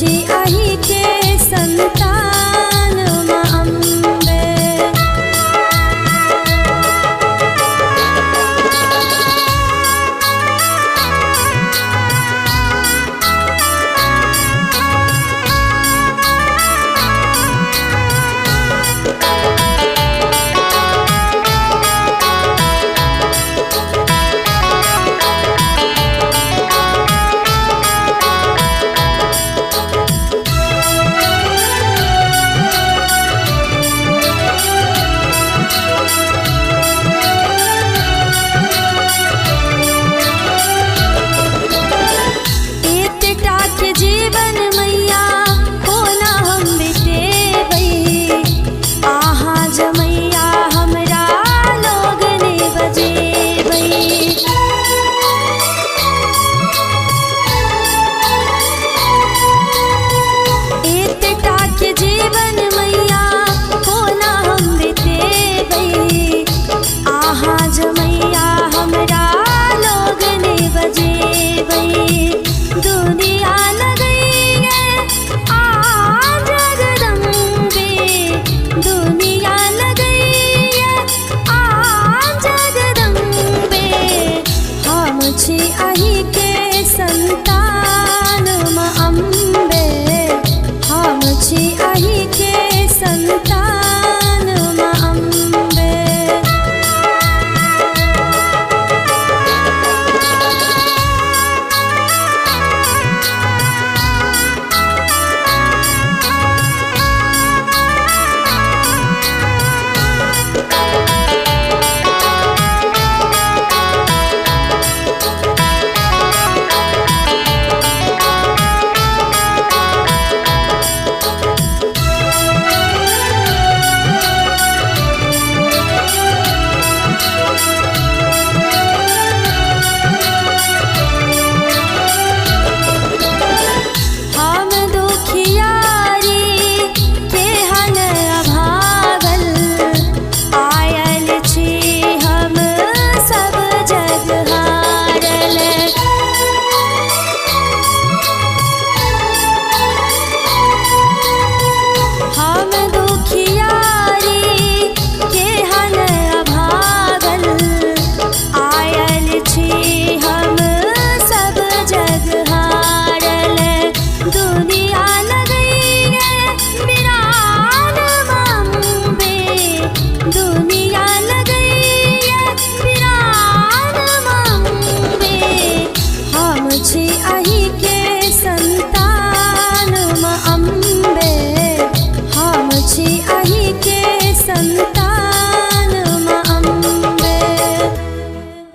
छी अहि के संतान माँ अम्बे। जीवन मैया कोना हम बितेबै, आहा जमैया हमरा लोग ने बजेबै। एतटा के जीवन मैया कोना हम बितेबै, आहा जमैया हमरा लोग ने बजेबै। दुनिया छी अहि के संतान माँ अम्बे, हम छी अहि के संतान माँ अम्बे। छी अहि के